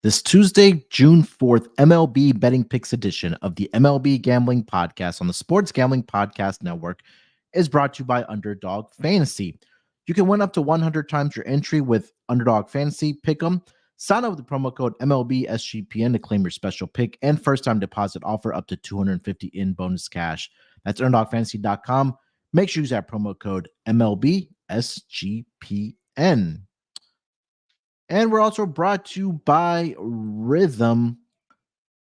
This Tuesday, June 4th, MLB Betting Picks edition of the MLB Gambling Podcast on the Sports Gambling Podcast Network is brought to you by Underdog Fantasy. You can win up to 100 times your entry with Underdog Fantasy Pick'em. Sign up with the promo code MLBSGPN to claim your special pick and first-time deposit offer up to $250 in bonus cash. That's UnderdogFantasy.com. Make sure you use that promo code MLBSGPN. And we're also brought to you by Rhythm.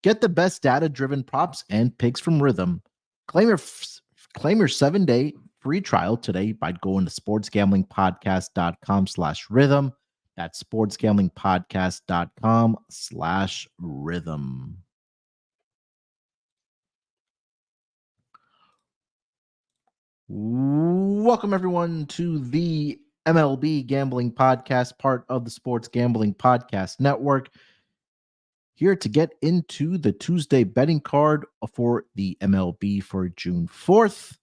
Get the best data-driven props and picks from Rhythm. Claim your 7-day free trial today by going to sportsgamblingpodcast.com/rhythm. That's sportsgamblingpodcast.com/rhythm. Welcome, everyone, to the MLB Gambling Podcast, part of the Sports Gambling Podcast Network. Here to get into the Tuesday betting card for the MLB for June 4th.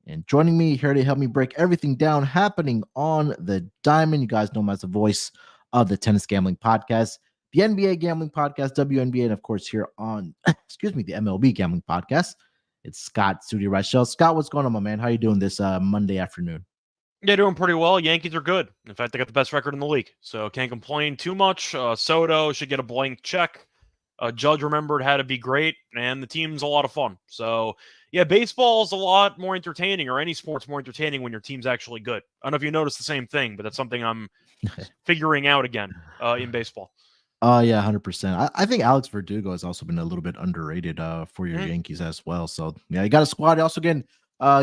And joining me here to help me break everything down happening on the diamond. You guys know him as the voice of the Tennis Gambling Podcast, the NBA Gambling Podcast, WNBA, and of course here on, the MLB Gambling Podcast. It's Scott, Studio Reichel. Scott, what's going on, my man? How you doing this Monday afternoon? Yeah, doing pretty well. Yankees are good. In fact, they got the best record in the league, so can't complain too much. Soto should get a blank check. Judge remembered how to be great, and the team's a lot of fun. So, yeah, baseball's a lot more entertaining, or any sport's more entertaining when your team's actually good. I don't know if you noticed the same thing, but that's something I'm figuring out again in baseball. Yeah, 100%. I think Alex Verdugo has also been a little bit underrated for your Yankees as well. So, yeah, you got a squad. Also, again,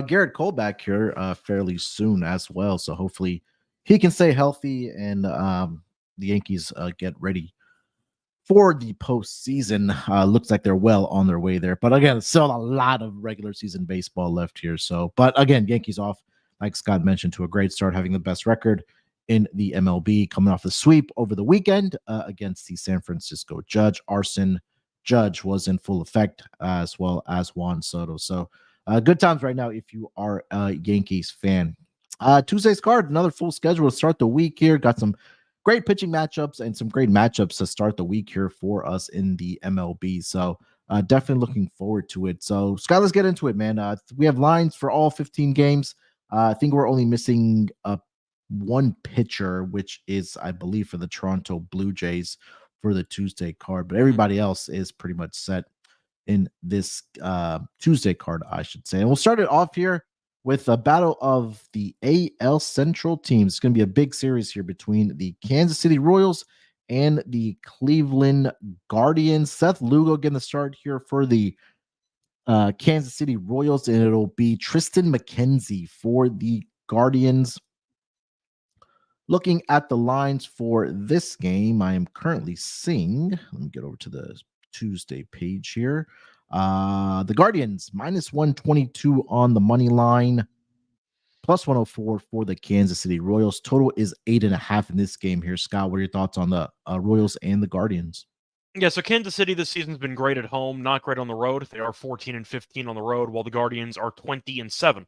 Garrett Cole back here fairly soon as well. So hopefully he can stay healthy and the Yankees get ready for the postseason. Looks like they're well on their way there. But again, still a lot of regular season baseball left here. So, but again, Yankees off, like Scott mentioned, to a great start, having the best record in the MLB, coming off the sweep over the weekend against the San Francisco Arson Judge was in full effect, as well as Juan Soto. So, good times right now if you are a Yankees fan. Tuesday's card, another full schedule to start the week here. Got some great pitching matchups and some great matchups to start the week here for us in the MLB. So definitely looking forward to it. So Scott, let's get into it, man. We have lines for all 15 games. I think we're only missing one pitcher, which is, I believe, for the Toronto Blue Jays for the Tuesday card. But everybody else is pretty much set in this Tuesday card, I should say. And we'll start it off here with a battle of the AL Central teams. It's going to be a big series here between the Kansas City Royals and the Cleveland Guardians. Seth Lugo getting the start here for the Kansas City Royals, and it'll be Tristan McKenzie for the Guardians. Looking at the lines for this game, I am currently seeing, let me get over to the Tuesday page here. The Guardians -122 on the money line, +104 for the Kansas City Royals. Total is 8.5 in this game here. Scott, what are your thoughts on the Royals and the Guardians? Yeah, so Kansas City this season's been great at home, not great on the road. They are 14-15 on the road, while the Guardians are 20-7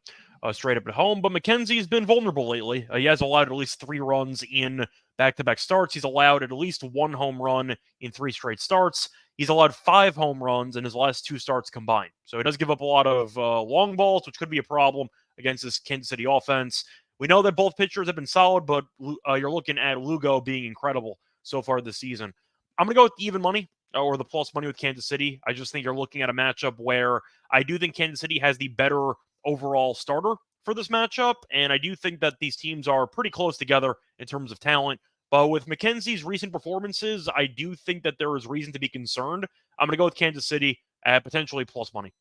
straight up at home. But McKenzie's been vulnerable lately. He has allowed at least 3 runs in back-to-back starts. He's allowed at least 1 home run in 3 straight starts. He's allowed 5 home runs in his last 2 starts combined. So he does give up a lot of long balls, which could be a problem against this Kansas City offense. We know that both pitchers have been solid, but you're looking at Lugo being incredible so far this season. I'm going to go with the even money or the plus money with Kansas City. I just think you're looking at a matchup where I do think Kansas City has the better overall starter for this matchup, and I do think that these teams are pretty close together in terms of talent. But with McKenzie's recent performances, I do think that there is reason to be concerned. I'm going to go with Kansas City at potentially plus money.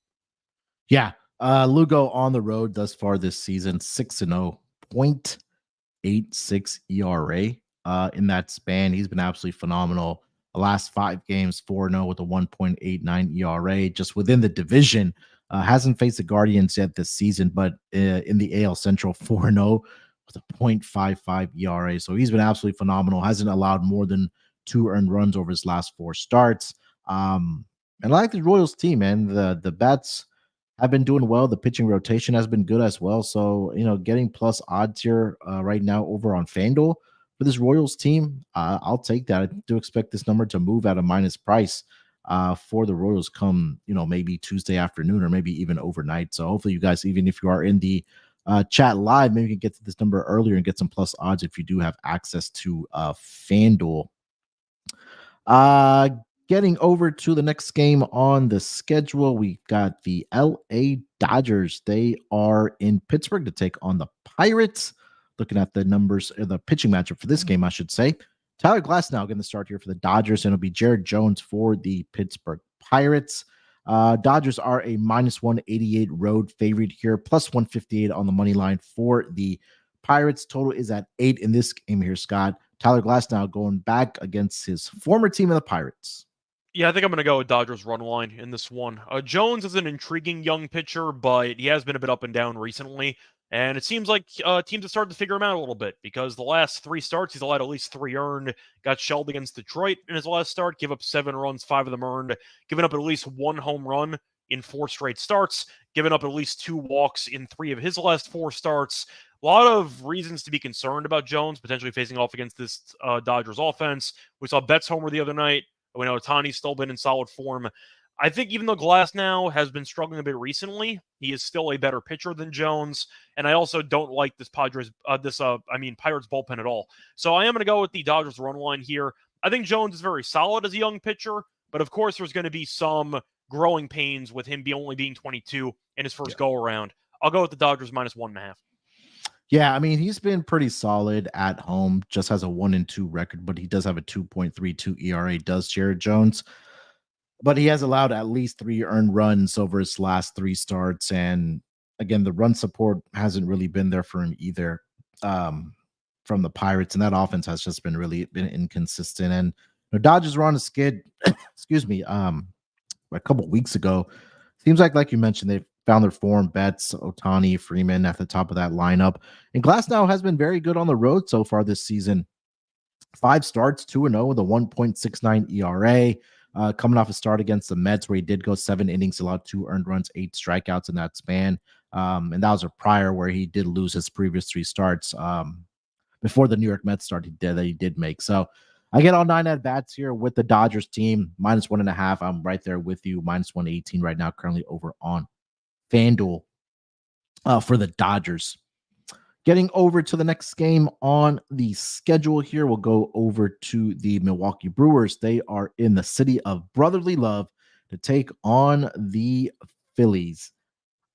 Yeah, Lugo on the road thus far this season, 6-0, 0.86 ERA in that span. He's been absolutely phenomenal. The last 5 games, 4-0 with a 1.89 ERA. Just within the division, hasn't faced the Guardians yet this season, but in the AL Central, 4-0 with a 0.55 ERA. So he's been absolutely phenomenal. Hasn't allowed more than 2 earned runs over his last 4 starts. And I like the Royals team, man. The bats have been doing well. The pitching rotation has been good as well. So, getting plus odds here right now over on FanDuel for this Royals team. I'll take that. I do expect this number to move at a minus price for the Royals come, maybe Tuesday afternoon or maybe even overnight. So hopefully you guys, even if you are in the chat live, maybe you can get to this number earlier and get some plus odds if you do have access to FanDuel. Getting over to the next game on the schedule, we got the LA Dodgers. They are in Pittsburgh to take on the Pirates. Looking at the numbers, the pitching matchup for this game, I should say. Tyler Glasnow getting the start here for the Dodgers, and it'll be Jared Jones for the Pittsburgh Pirates. Dodgers are a minus 188 road favorite here, plus 158 on the money line for the Pirates. Total is at 8 in this game here, Scott. Tyler Glasnow going back against his former team of the Pirates. Yeah, I think I'm going to go with Dodgers run line in this one. Jones is an intriguing young pitcher, but he has been a bit up and down recently. And it seems like teams have started to figure him out a little bit because the last 3 starts, he's allowed at least 3 earned, got shelled against Detroit in his last start, give up 7 runs, 5 of them earned, giving up at least 1 home run in 4 straight starts, giving up at least 2 walks in 3 of his last 4 starts. A lot of reasons to be concerned about Jones potentially facing off against this Dodgers offense. We saw Betts homer the other night. We know Ohtani's still been in solid form. I think even though Glasnow has been struggling a bit recently, he is still a better pitcher than Jones. And I also don't like this Pirates bullpen at all. So I am going to go with the Dodgers run line here. I think Jones is very solid as a young pitcher, but of course there's going to be some growing pains with him only being 22 in his first go around. I'll go with the Dodgers minus 1.5. Yeah, I mean, he's been pretty solid at home, just has a 1-2 record, but he does have a 2.32 ERA, does Jared Jones. But he has allowed at least 3 earned runs over his last 3 starts. And again, the run support hasn't really been there for him either from the Pirates. And that offense has just been inconsistent. And the Dodgers were on a skid, excuse me, a couple weeks ago. Seems like you mentioned, they've found their form. Betts, Ohtani, Freeman at the top of that lineup. And Glasnow has been very good on the road so far this season. 5 starts, 2-0 with a 1.69 ERA. Coming off a start against the Mets where he did go 7 innings, allowed 2 earned runs, 8 strikeouts in that span. And that was a prior where he did lose his previous 3 starts. Before the New York Mets start, he did make. So I get all 9 at bats here with the Dodgers team, minus 1.5. I'm right there with you, minus 118 right now, currently over on FanDuel for the Dodgers. Getting over to the next game on the schedule here, we'll go over to the Milwaukee Brewers. They are in the city of brotherly love to take on the Phillies.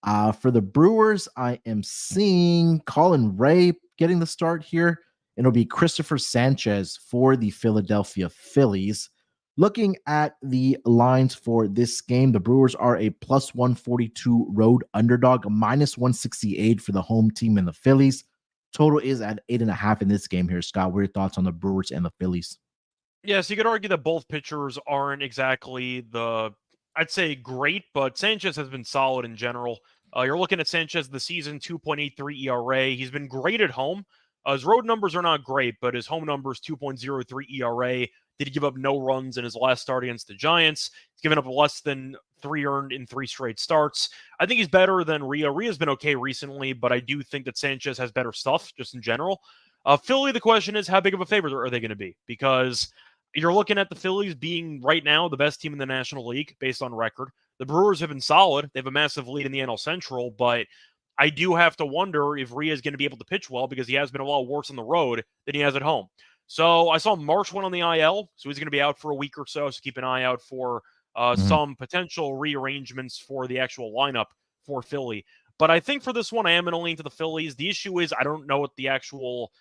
For the Brewers, I am seeing Colin Ray getting the start here. It'll be Christopher Sanchez for the Philadelphia Phillies. Looking at the lines for this game, the Brewers are a plus 142 road underdog, minus 168 for the home team and the Phillies. Total is at 8.5 in this game here. Scott, what are your thoughts on the Brewers and the Phillies? Yeah, so you could argue that both pitchers aren't exactly I'd say great, but Sanchez has been solid in general. You're looking at Sanchez this season, 2.83 ERA. He's been great at home. His road numbers are not great, but his home numbers, 2.03 ERA. Did he give up no runs in his last start against the Giants? He's given up less than 3 earned in 3 straight starts. I think he's better than Rhea. Rhea's been okay recently, but I do think that Sanchez has better stuff just in general. Philly, the question is, how big of a favorite are they going to be? Because you're looking at the Phillies being right now the best team in the National League based on record. The Brewers have been solid. They have a massive lead in the NL Central, but I do have to wonder if Rhea is going to be able to pitch well because he has been a lot worse on the road than he has at home. So I saw Marsh went on the IL, so he's going to be out for a week or so. So keep an eye out for some potential rearrangements for the actual lineup for Philly. But I think for this one, I am going to lean to the Phillies. The issue is I don't know what the actual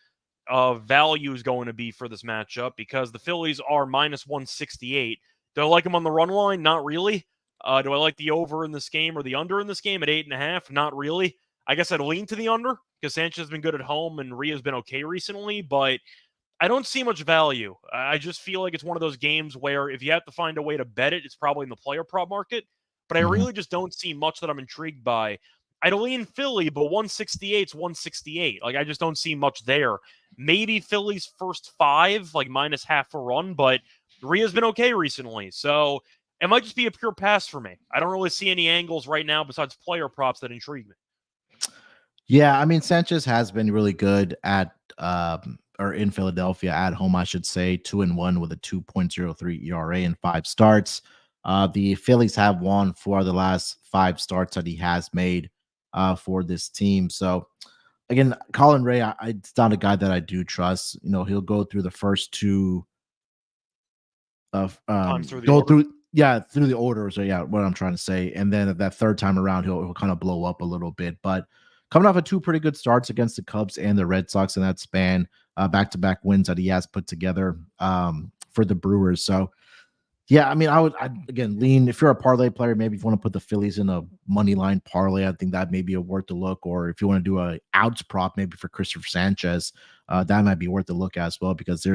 value is going to be for this matchup because the Phillies are minus 168. Do I like them on the run line? Not really. Do I like the over in this game or the under in this game at 8.5? Not really. I guess I'd lean to the under because Sanchez has been good at home and Rhea's been okay recently, but I don't see much value. I just feel like it's one of those games where if you have to find a way to bet it, it's probably in the player prop market, but I really just don't see much that I'm intrigued by. I'd lean Philly, but 168 is 168. Like, I just don't see much there. Maybe Philly's first 5, like minus half a run, but Rhea's been okay recently. So it might just be a pure pass for me. I don't really see any angles right now besides player props that intrigue me. Yeah, I mean, Sanchez has been really good at or in Philadelphia at home, I should say, 2-1 with a 2.03 ERA in 5 starts. The Phillies have won 4 of the last 5 starts that he has made for this team. So again, Colin Ray, it's not a guy that I do trust. He'll go through the first 2 of Times through the go order. through the orders, or what I'm trying to say, and then that third time around he'll kind of blow up a little bit. But coming off of 2 pretty good starts against the Cubs and the Red Sox in that span, back-to-back wins that he has put together for the Brewers. So yeah, I mean, I'd again lean, if you're a parlay player, maybe if you want to put the Phillies in a money line parlay, I think that may be worth a look. Or if you want to do a outs prop, maybe for Christopher Sanchez, that might be worth a look as well, because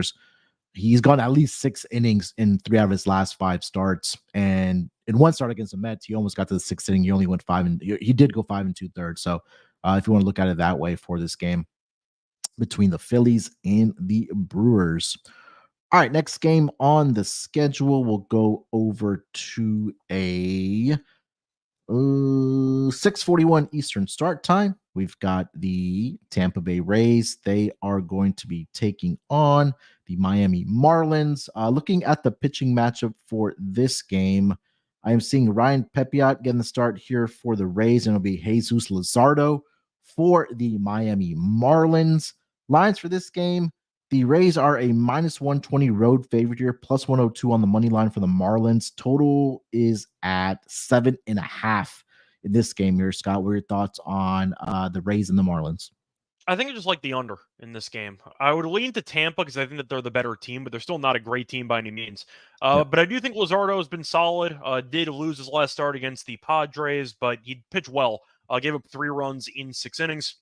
he's gone at least 6 innings in 3 out of his last 5 starts. And in 1 start against the Mets, he almost got to the 6th inning. He only went 5, and he did go 5 2/3. So if you want to look at it that way for this game between the Phillies and the Brewers. All right, next game on the schedule, we'll go over to a 6:41 Eastern start time. We've got the Tampa Bay Rays. They are going to be taking on the Miami Marlins. Looking at the pitching matchup for this game, I am seeing Ryan Pepiot getting the start here for the Rays, and it'll be Jesus Luzardo for the Miami Marlins. Lines for this game: the Rays are a -120 road favorite here, plus 102 on the money line for the Marlins. Total is at 7.5 in this game here. Scott, what are your thoughts on the Rays and the Marlins? I think I just like the under in this game. I would lean to Tampa because I think that they're the better team, but they're still not a great team by any means. But I do think Luzardo has been solid. Did lose his last start against the Padres, but he pitched well. Gave up 3 runs in 6 innings.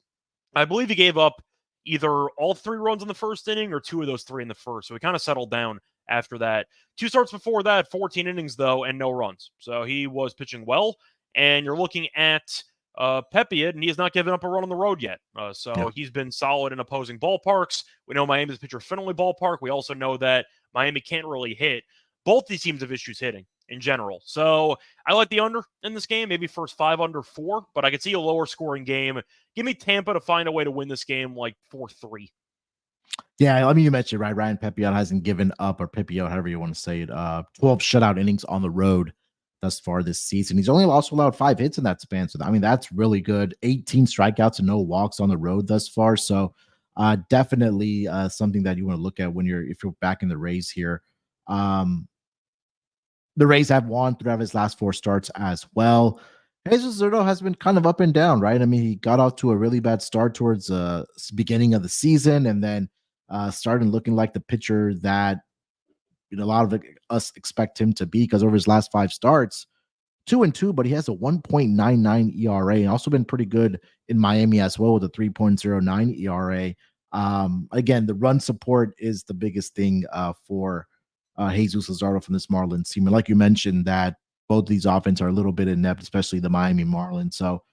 I believe he gave up either all 3 runs in the first inning or 2 of those 3 in the first. So he kind of settled down after that. 2 starts before that, 14 innings though, and no runs. So he was pitching well. And you're looking at Pepiot, and he has not given up a run on the road yet. So he's been solid in opposing ballparks. We know Miami's pitcher Finley Ballpark. We also know that Miami can't really hit. Both these teams have issues hitting in general. So I like the under in this game, maybe first 5 under 4, but I could see a lower scoring game. Give me Tampa to find a way to win this game like 4-3. Yeah, I mean, you mentioned, right, Ryan Pepiot hasn't given up, or Pepiot, however you want to say it, 12 shutout innings on the road thus far this season. He's only also allowed 5 hits in that span. So, I mean, that's really good. 18 strikeouts and no walks on the road thus far. So, definitely something that you want to look at if you're back in the Rays here. The Rays have won 3 of his last 4 starts as well. Jesus Zerto has been kind of up and down, right? I mean, he got off to a really bad start towards the beginning of the season, and then started looking like the pitcher that a lot of us expect him to be, because over his last 5 starts, 2-2, but he has a 1.99 ERA, and also been pretty good in Miami as well with a 3.09 ERA. Again, the run support is the biggest thing for Jesus Luzardo from this Marlins team. And like you mentioned, that both these offenses are a little bit inept, especially the Miami Marlins. So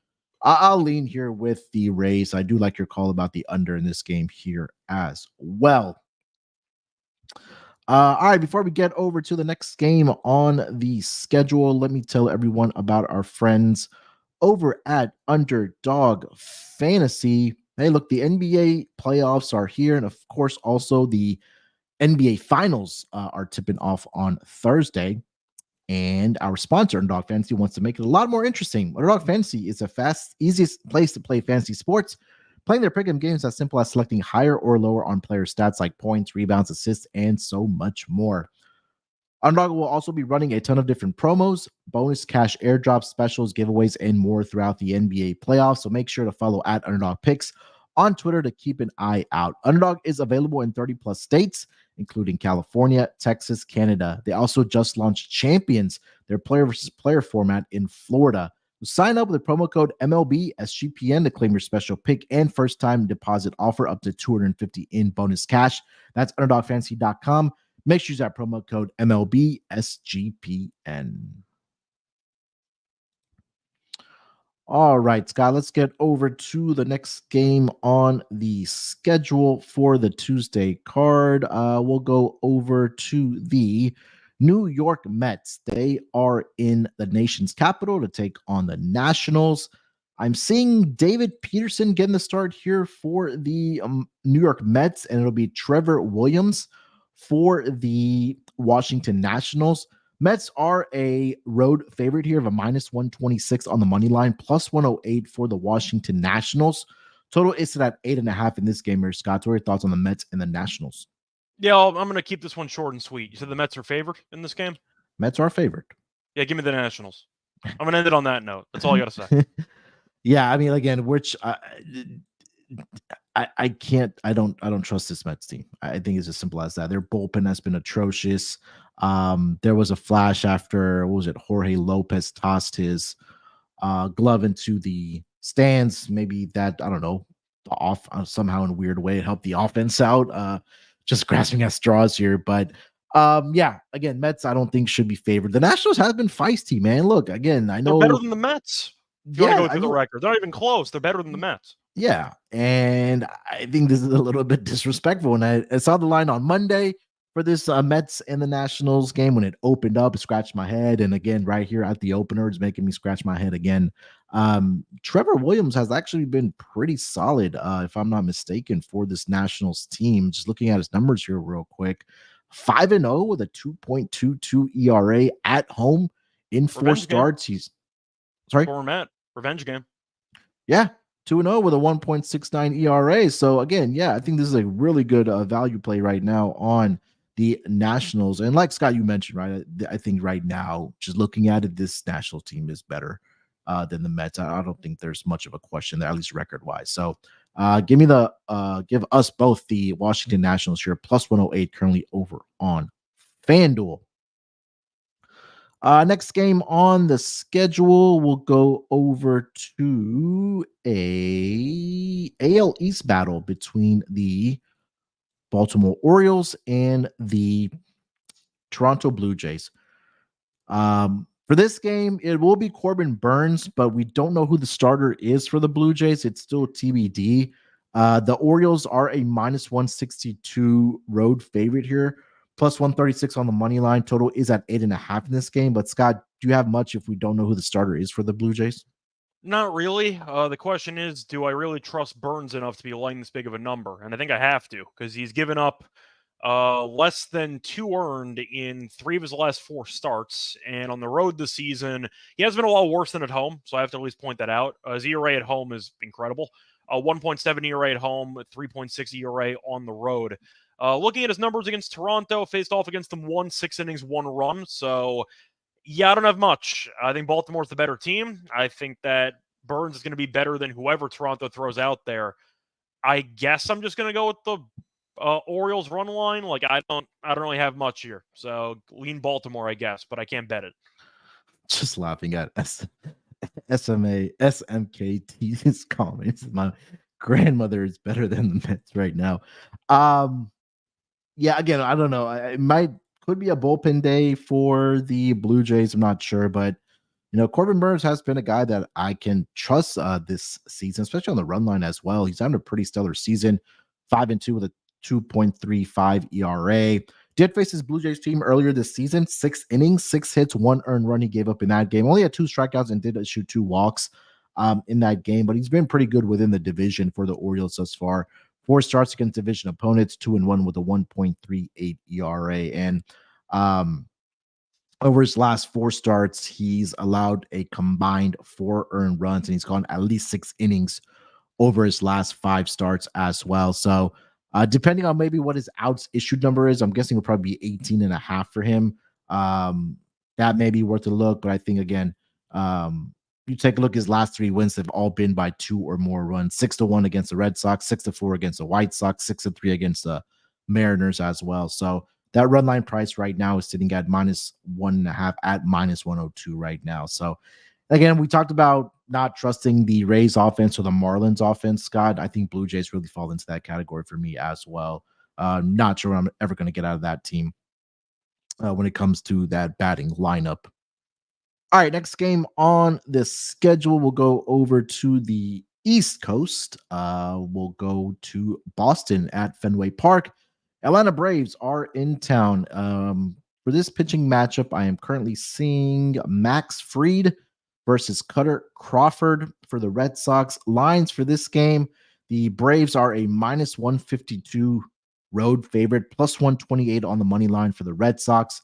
I'll lean here with the Rays. I do like your call about the under in this game here as well. All right, before we get over to the next game on the schedule, let me tell everyone about our friends over at Underdog Fantasy. Hey, look, the NBA playoffs are here, and of course, also the NBA Finals are tipping off on Thursday. And our sponsor, Underdog Fantasy, wants to make it a lot more interesting. Underdog Fantasy is the easiest place to play fantasy sports. Playing their pick'em games is as simple as selecting higher or lower on player stats like points, rebounds, assists, and so much more. Underdog will also be running a ton of different promos, bonus cash airdrops, specials, giveaways, and more throughout the NBA playoffs. So make sure to follow at Underdog Picks on Twitter to keep an eye out. Underdog is available in 30 plus states, including California, Texas, Canada. They also just launched Champions, their player versus player format in Florida. Sign up with the promo code MLBSGPN to claim your special pick and first time deposit offer up to $250 in bonus cash. That's underdogfantasy.com. Make sure you use that promo code MLBSGPN. All right, Scott, let's get over to the next game on the schedule for the Tuesday card. We'll go over to the New York Mets. They are in the nation's capital to take on the Nationals. I'm seeing David Peterson getting the start here for the New York Mets, and it'll be Trevor Williams for the Washington Nationals. Mets are a road favorite here of a -126 on the money line, +108 for the Washington Nationals. Total is at 8.5 in this game here. Scott, what are your thoughts on the Mets and the Nationals? Yeah, I'm going to keep this one short and sweet. You said the Mets are favored in this game? Mets are favored. Yeah, give me the Nationals. I'm going to end it on that note. That's all I got to say. Yeah, I mean, again, which I can't, I don't trust this Mets team. I think it's as simple as that. Their bullpen has been atrocious. There was a flash after, what was it? Jorge Lopez tossed his glove into the stands. Maybe that, I don't know, off somehow in a weird way, it helped the offense out. Just grasping at straws here, but yeah, again, Mets I don't think should be favored. The Nationals have been feisty, man. Look, again, I know they're better than the Mets. If you want to go through the record, they're not even close. They're better than the Mets. Yeah, and I think this is a little bit disrespectful. And I saw the line on Monday for this Mets and the Nationals game when it opened up. It scratched my head, and again, right here at the opener, it's making me scratch my head again. Trevor Williams has actually been pretty solid, if I'm not mistaken, for this Nationals team. Just looking at his numbers here, real quick: 5-0 with a 2.22 ERA at home in four starts. He's sorry, former Met revenge game. Yeah, 2-0 with a 1.69 ERA. So again, yeah, I think this is a really good value play right now on the Nationals. And like Scott, you mentioned, right? I think right now, just looking at it, this National team is better than the Mets. I don't think there's much of a question there, at least record-wise. So give us both the Washington Nationals here, +108 currently over on FanDuel. Next game on the schedule, we'll go over to a AL East battle between the Baltimore Orioles and the Toronto Blue Jays. For this game, it will be Corbin Burns, but we don't know who the starter is for the Blue Jays. It's still TBD. The Orioles are a -162 road favorite here, +136 on the money line. Total is at 8.5 in this game. But Scott, do you have much if we don't know who the starter is for the Blue Jays? Not really. The question is, do I really trust Burns enough to be laying this big of a number? And I think I have to, because he's given up less than 2 earned in 3 of his last 4 starts. And on the road this season, he has been a lot worse than at home. So I have to at least point that out. His ERA at home is incredible. 1.7 ERA at home, 3.6 ERA on the road. Looking at his numbers against Toronto, faced off against them 6 innings, 1 run. So yeah, I don't have much. I think Baltimore's the better team. I think that Burns is going to be better than whoever Toronto throws out there. I guess I'm just going to go with the Orioles run line. Like I don't really have much here. So lean Baltimore, I guess, but I can't bet it. Just laughing at SMKT's comments. My grandmother is better than the Mets right now. Yeah, again, I don't know. It could be a bullpen day for the Blue Jays. I'm not sure, but Corbin Burns has been a guy that I can trust this season, especially on the run line as well. He's having a pretty stellar season, 5-2 with a 2.35 ERA. Did face his Blue Jays team earlier this season, 6 innings, 6 hits, 1 earned run he gave up in that game. Only had 2 strikeouts and did issue 2 walks in that game, but he's been pretty good within the division for the Orioles thus far. 4 starts against division opponents, 2-1 with a 1.38 ERA. And over his last 4 starts, he's allowed a combined 4 earned runs, and he's gone at least 6 innings over his last 5 starts as well. So depending on maybe what his outs issued number is, I'm guessing it'll probably be 18.5 for him. That may be worth a look, but I think, again, you take a look, his last 3 wins have all been by 2 or more runs. 6-1 against the Red Sox, 6-4 against the White Sox, 6-3 against the Mariners as well. So that run line price right now is sitting at -1.5 at -102 right now. So again, we talked about not trusting the Rays offense or the Marlins offense, Scott. I think Blue Jays really fall into that category for me as well. Not sure I'm ever going to get out of that team when it comes to that batting lineup. All right, next game on the schedule, we'll go over to the East Coast. We'll go to Boston at Fenway Park. Atlanta Braves are in town. For this pitching matchup, I am currently seeing Max Fried versus Cutter Crawford for the Red Sox. Lines for this game, the Braves are a minus 152 road favorite, plus 128 on the money line for the Red Sox.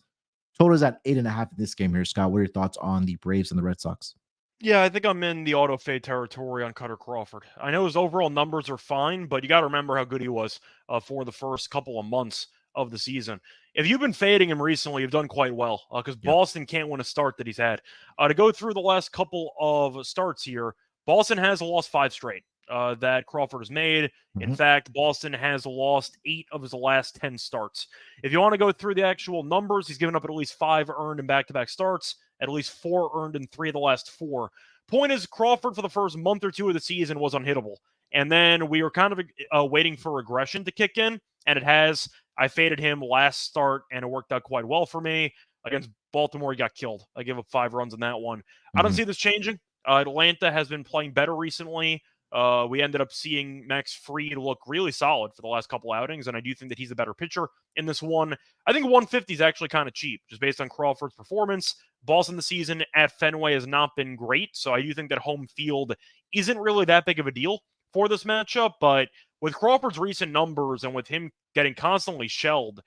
Total is at 8.5 in this game here. Scott, what are your thoughts on the Braves and the Red Sox? Yeah, I think I'm in the auto fade territory on Cutter Crawford. I know his overall numbers are fine, but you got to remember how good he was for the first couple of months of the season. If you've been fading him recently, you've done quite well because Boston can't win a start that he's had. To go through the last couple of starts here, Boston has lost 5 straight that Crawford has made. In fact, Boston has lost 8 of his last 10 starts. If you want to go through the actual numbers, he's given up at least 5 earned in back-to-back starts, at least 4 earned in 3 of the last 4. Point is, Crawford for the first month or 2 of the season was unhittable. And then we were kind of waiting for regression to kick in, and it has. I faded him last start, and it worked out quite well for me. Against Baltimore, he got killed. I gave up 5 runs in that one. I don't see this changing. Atlanta has been playing better recently. We ended up seeing Max Fried look really solid for the last couple outings, and I do think that he's a better pitcher in this one. I think 150 is actually kind of cheap, just based on Crawford's performance. Boston this season at Fenway has not been great, so I do think that home field isn't really that big of a deal for this matchup, but with Crawford's recent numbers and with him getting constantly shelled,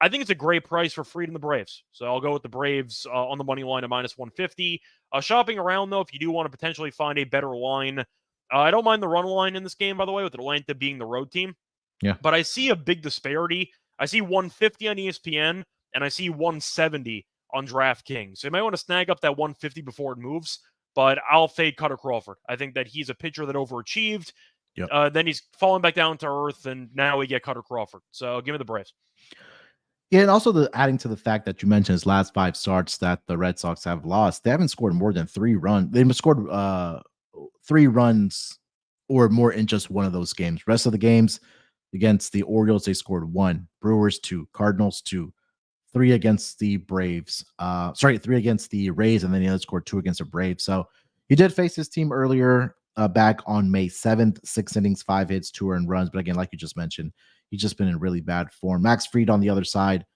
I think it's a great price for Fried and the Braves. So I'll go with the Braves on the money line at minus 150. Shopping around, though, if you do want to potentially find a better line, I don't mind the run line in this game, by the way, with Atlanta being the road team. Yeah. But I see a big disparity. I see 150 on ESPN, and I see 170 on DraftKings. So you might want to snag up that 150 before it moves, but I'll fade Cutter Crawford. I think that he's a pitcher that overachieved. Then he's falling back down to earth, and now we get Cutter Crawford. So give me the Braves. Yeah, and also adding to the fact that you mentioned his last 5 starts that the Red Sox have lost, they haven't scored more than 3 runs. They've scored 3 runs or more in just one of those games. Rest of the games against the Orioles, they scored 1. Brewers 2, Cardinals 2, 3 against the Braves. 3 against the Rays, and then the other scored 2 against the Braves. So he did face his team earlier back on May 7th, 6 innings, 5 hits, 2 earned runs. But again, like you just mentioned, he's just been in really bad form. Max Fried on the other side,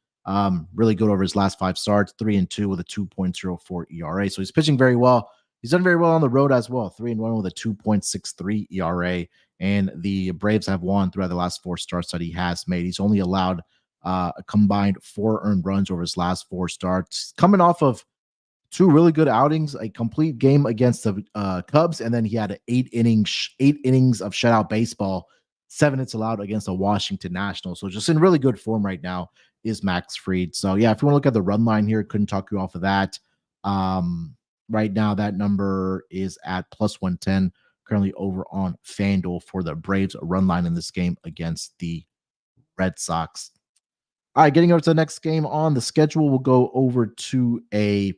really good over his last 5 starts, 3-2 with a 2.04 ERA. So he's pitching very well. He's done very well on the road as well, 3-1 with a 2.63 ERA. And the Braves have won throughout the last 4 starts that he has made. He's only allowed a combined 4 earned runs over his last 4 starts, coming off of 2 really good outings, a complete game against the Cubs, and then he had 8 innings of shutout baseball, 7 hits allowed against the Washington Nationals. So just in really good form right now is Max Fried. So yeah, if you want to look at the run line here, couldn't talk you off of that. Right now, that number is at plus 110, currently over on FanDuel for the Braves run line in this game against the Red Sox. All right, getting over to the next game on the schedule, we'll go over to a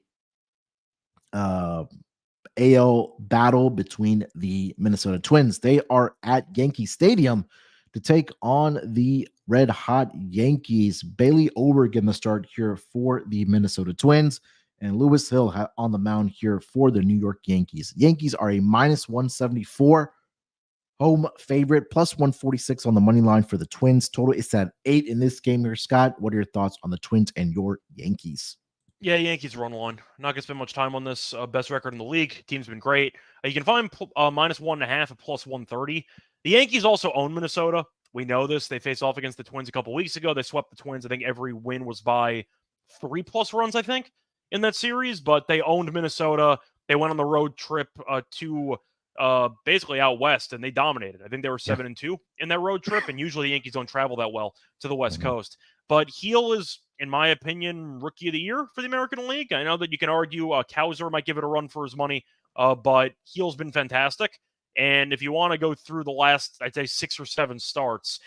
AL battle between the Minnesota Twins. They are at Yankee Stadium to take on the red hot Yankees. Bailey Ober getting the start here for the Minnesota Twins, and Lewis Hill on the mound here for the New York Yankees. Yankees are a minus 174 home favorite, plus 146 on the money line for the Twins. Total is at 8 in this game here. Scott, what are your thoughts on the Twins and your Yankees? Yeah, Yankees run line. Not going to spend much time on this. Best record in the league. Team's been great. You can find minus 1.5 at plus 130. The Yankees also own Minnesota. We know this. They faced off against the Twins a couple weeks ago. They swept the Twins. I think every win was by 3+ runs, I think, in that series. But they owned Minnesota. They went on the road trip to basically out west, and they dominated. I think they were 7-2 in that road trip, and usually the Yankees don't travel that well to the West Coast. But Heel is, in my opinion, Rookie of the Year for the American League. I know that you can argue Kowser might give it a run for his money, but Heel's been fantastic. And if you want to go through the last, I'd say 6 or 7 starts,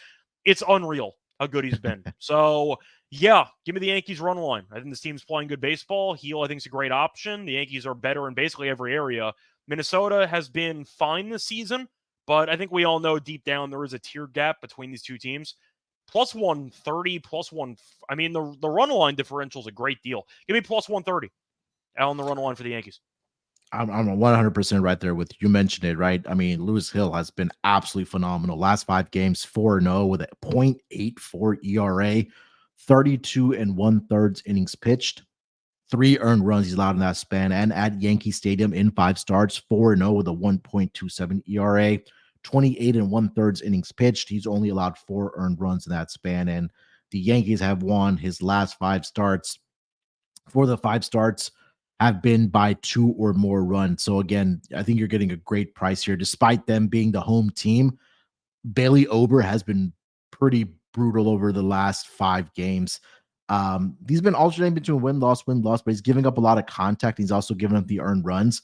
it's unreal how good he's been. So, yeah, give me the Yankees run line. I think this team's playing good baseball. Heel, I think, is a great option. The Yankees are better in basically every area. Minnesota has been fine this season, but I think we all know deep down there is a tier gap between these two teams. Plus 130, plus 1. I mean, the run line differential is a great deal. Give me plus 130 on the run line for the Yankees. I'm 100% right there with you. Mentioned it, right? I mean, Lewis Hill has been absolutely phenomenal. Last 5 games, 4-0 with a 0.84 ERA, 32 1/3 innings pitched, 3 earned runs he's allowed in that span, and at Yankee Stadium in 5 starts, 4-0 with a 1.27 ERA, 28 and 1/3 innings pitched. He's only allowed 4 earned runs in that span, and the Yankees have won his last 5 starts. 4 of the 5 starts have been by 2 or more runs. So again, I think you're getting a great price here, despite them being the home team. Bailey Ober has been pretty brutal over the last 5 games. He's been alternating between win-loss, but he's giving up a lot of contact. He's also giving up the earned runs.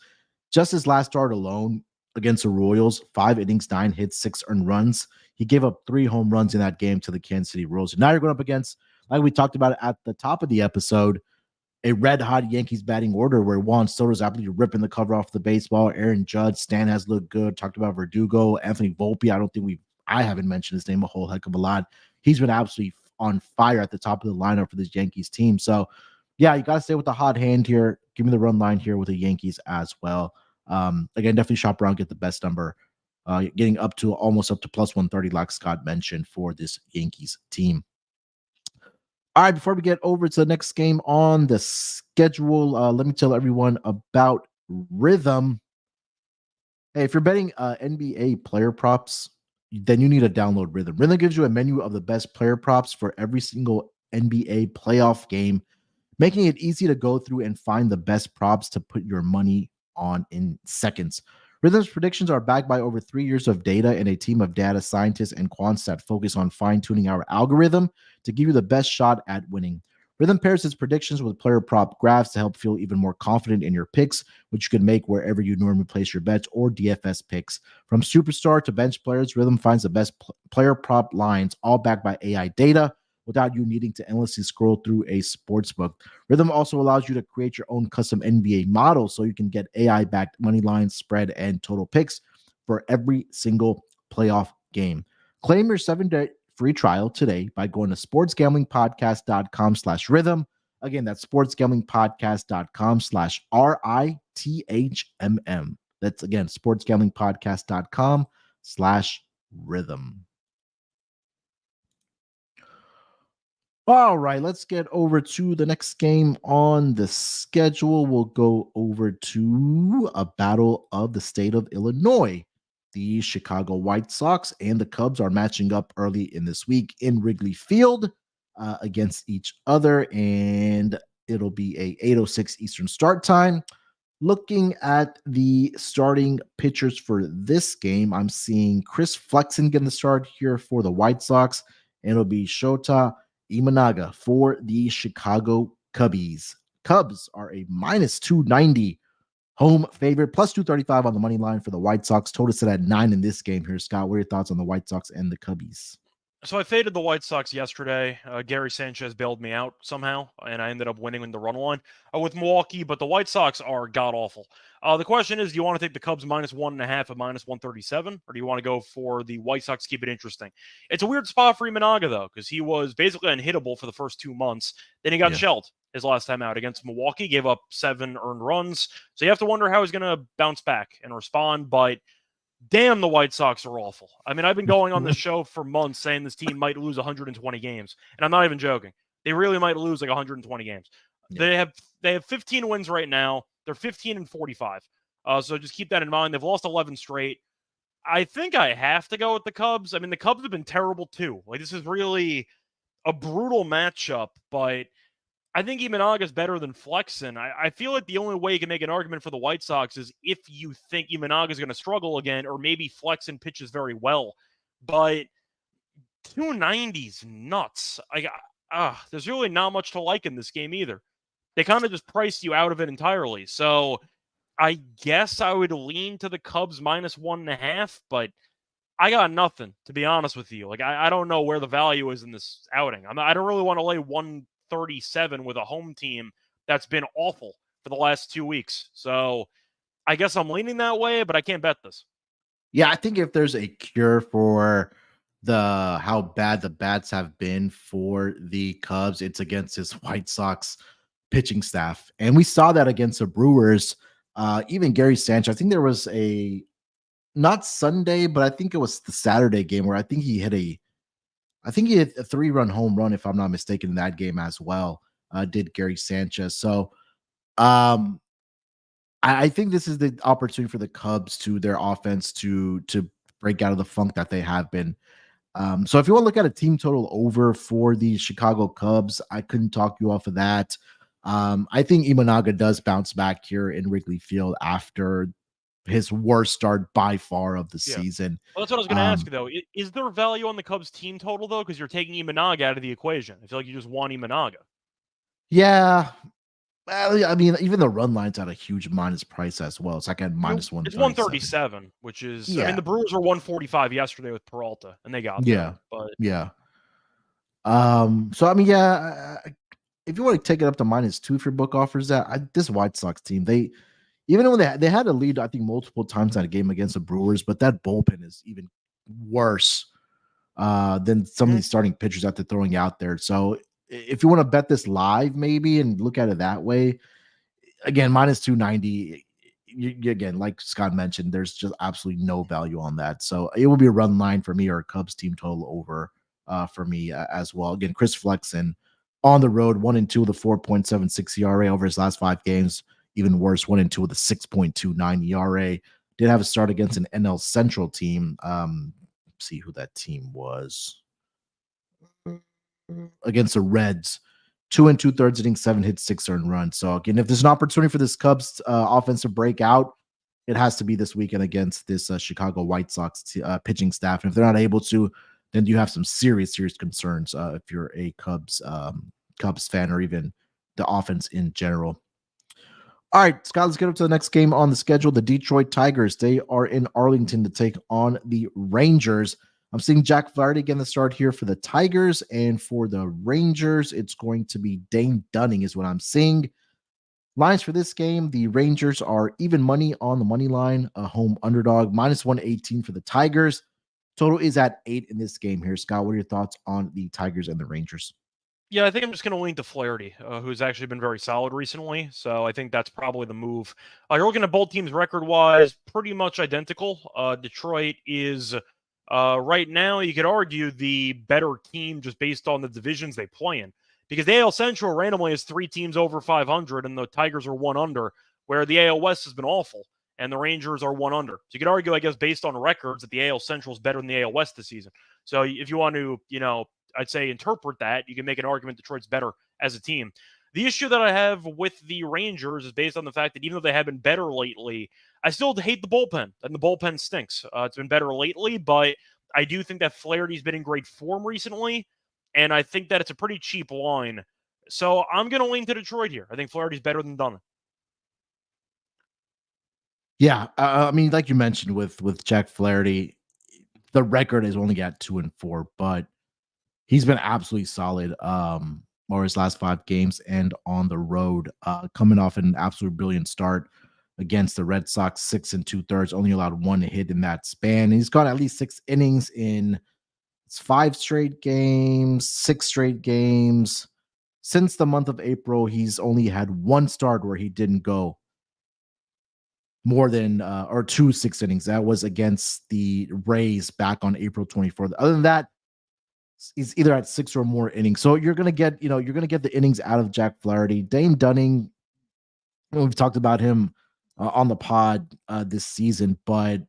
Just his last start alone against the Royals, 5 innings, 9 hits, 6 earned runs. He gave up 3 home runs in that game to the Kansas City Royals. And now you're going up against, like we talked about at the top of the episode, a red-hot Yankees batting order where Juan Soto's absolutely ripping the cover off the baseball. Aaron Judge, Stan has looked good. Talked about Verdugo, Anthony Volpe. I haven't mentioned his name a whole heck of a lot. He's been absolutely on fire at the top of the lineup for this Yankees team. So, yeah, you got to stay with the hot hand here. Give me the run line here with the Yankees as well. Again, definitely shop around, get the best number. Getting almost up to plus 130, like Scott mentioned, for this Yankees team. All right, before we get over to the next game on the schedule, let me tell everyone about Rhythm. Hey, if you're betting NBA player props, then you need to download Rhythm. Rhythm gives you a menu of the best player props for every single NBA playoff game, making it easy to go through and find the best props to put your money on in seconds. Rhythm's predictions are backed by over 3 years of data and a team of data scientists and quants that focus on fine-tuning our algorithm to give you the best shot at winning. Rhythm pairs its predictions with player prop graphs to help feel even more confident in your picks, which you can make wherever you normally place your bets or DFS picks. From superstar to bench players, Rhythm finds the best player prop lines, all backed by AI data, without you needing to endlessly scroll through a sportsbook. Rhythm also allows you to create your own custom NBA model so you can get AI-backed money lines, spread, and total picks for every single playoff game. Claim your 7-day free trial today by going to sportsgamblingpodcast.com/rhythm. Again, that's sportsgamblingpodcast.com/RITHMM. That's again, sportsgamblingpodcast.com/rhythm. All right, let's get over to the next game on the schedule. We'll go over to a battle of the state of Illinois. The Chicago White Sox and the Cubs are matching up early in this week in Wrigley Field against each other, and it'll be a 8:06 Eastern start time. Looking at the starting pitchers for this game, I'm seeing Chris Flexen getting the start here for the White Sox, and it'll be Shota Imanaga for the Chicago Cubbies. Cubs are a minus 290 home favorite, plus 235 on the money line for the White Sox. Total set at 9 in this game here. Scott, what are your thoughts on the White Sox and the Cubbies? So I faded the White Sox yesterday. Gary Sanchez bailed me out somehow, and I ended up winning in the run line with Milwaukee, but the White Sox are god-awful. The question is, do you want to take the Cubs minus 1.5 at minus 137, or do you want to go for the White Sox to keep it interesting? It's a weird spot for Imanaga, though, because he was basically unhittable for the first 2 months. Then he got shelled his last time out against Milwaukee, gave up 7 earned runs. So you have to wonder how he's going to bounce back and respond, but damn, the White Sox are awful. I mean, I've been going on this show for months saying this team might lose 120 games, and I'm not even joking. They really might lose like 120 games. Yeah. They have 15 wins right now. They're 15-45. So just keep that in mind. They've lost 11 straight. I think I have to go with the Cubs. I mean, the Cubs have been terrible too. Like, this is really a brutal matchup, but I think Imanaga is better than Flexen. I feel like the only way you can make an argument for the White Sox is if you think Imanaga is going to struggle again, or maybe Flexen pitches very well. But 290's nuts. There's really not much to like in this game either. They kind of just priced you out of it entirely. So I guess I would lean to the Cubs minus 1.5, but I got nothing, to be honest with you. Like, I don't know where the value is in this outing. I don't really want to lay 137 with a home team that's been awful for the last 2 weeks. So I guess I'm leaning that way, but I can't bet this. Yeah, I think if there's a cure for how bad the bats have been for the Cubs, it's against this White Sox pitching staff. And we saw that against the Brewers. Even Gary Sanchez, I think there was not Sunday, but I think it was the Saturday game where I think he hit a 3-run home run, if I'm not mistaken, in that game as well, did Gary Sanchez. So Um, I think this is the opportunity for the Cubs to their offense to break out of the funk that they have been. So if you want to look at a team total over for the Chicago Cubs, I couldn't talk you off of that. I think Imanaga does bounce back here in Wrigley Field after his worst start by far of the Yeah. season. Well, that's what I was going to ask you, though. Is there value on the Cubs team total, though? Because you're taking Imanaga out of the equation. I feel like you just want Imanaga. Yeah. Well, I mean, even the run line's at a huge minus price as well. It's like at minus It's 137. 137, which is, I mean, Yeah. the Brewers were 145 yesterday with Peralta, and they got Yeah. there. But Yeah. So I mean, yeah, if you want to take it up to -2 if your book offers that, this White Sox team, even when they had a lead, I think multiple times in a game against the Brewers, but that bullpen is even worse than some of these starting pitchers that they're throwing out there. So if you want to bet this live, maybe and look at it that way, again, -290. Again, like Scott mentioned, there's just absolutely no value on that. So it will be a run line for me or a Cubs team total over for me as well. Again, Chris Flexen on the road, 1-2 with a 4.76 ERA over his last 5 games. Even worse, 1-2 with a 6.29 ERA. Did have a start against an NL Central team. See who that team was. Against the Reds. 2 2/3 innings, 7 hits, 6 earned runs. So again, if there's an opportunity for this Cubs offense to break out, it has to be this weekend against this Chicago White Sox pitching staff. And if they're not able to, then you have some serious concerns if you're a Cubs fan or even the offense in general. All right, Scott, let's get up to the next game on the schedule. The Detroit Tigers, they are in Arlington to take on the Rangers. I'm seeing Jack Flaherty getting the start here for the Tigers, and for the Rangers, it's going to be Dane Dunning is what I'm seeing. Lines for this game, the Rangers are even money on the money line, a home underdog, -118 for the Tigers. Total is at 8 in this game here. Scott, what are your thoughts on the Tigers and the Rangers? yeah, I think I'm just going to lean to Flaherty, who's actually been very solid recently. So I think that's probably the move. You're looking at both teams record-wise, pretty much identical. Detroit is right now, you could argue, the better team just based on the divisions they play in. Because the AL Central randomly has 3 teams over 500, and the Tigers are 1 under, where the AL West has been awful, and the Rangers are 1 under. So you could argue, I guess, based on records, that the AL Central is better than the AL West this season. So if you want to, I'd say interpret that, you can make an argument Detroit's better as a team. The issue that I have with the Rangers is based on the fact that even though they have been better lately, I still hate the bullpen, and the bullpen stinks. It's been better lately, but I do think that Flaherty's been in great form recently, and I think that it's a pretty cheap line. So I'm going to lean to Detroit here. I think Flaherty's better than Dunning. Yeah, I mean, like you mentioned with Jack Flaherty, the record is only at 2-4, but he's been absolutely solid over his last 5 games and on the road, coming off an absolute brilliant start against the Red Sox, 6 2/3, only allowed 1 hit in that span. He's got at least 6 innings in 5 straight games, 6 straight games. Since the month of April, he's only had 1 start where he didn't go more than or 2 6 innings. That was against the Rays back on April 24th. Other than that, he's either at 6 or more innings. So you're gonna get, the innings out of Jack Flaherty. Dane Dunning, we've talked about him on the pod this season, but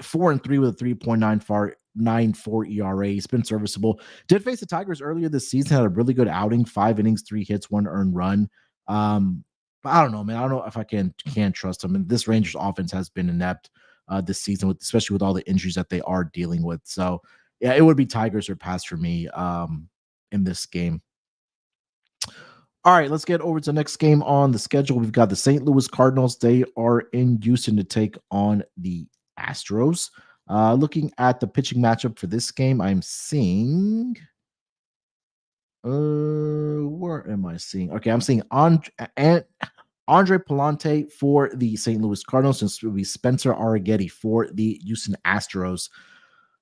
4-3 with a 3.94 ERA. He's been serviceable. Did face the Tigers earlier this season, had a really good outing, 5 innings, 3 hits, 1 earned run. But I don't know, man. I don't know if I can trust him. And this Rangers offense has been inept this season, especially with all the injuries that they are dealing with. So yeah, it would be Tigers or pass for me in this game. All right, let's get over to the next game on the schedule. We've got the St. Louis Cardinals. They are in Houston to take on the Astros. Looking at the pitching matchup for this game, I'm seeing. Where am I seeing? Okay, I'm seeing Andre Palante for the St. Louis Cardinals, and it will be Spencer Arrighetti for the Houston Astros.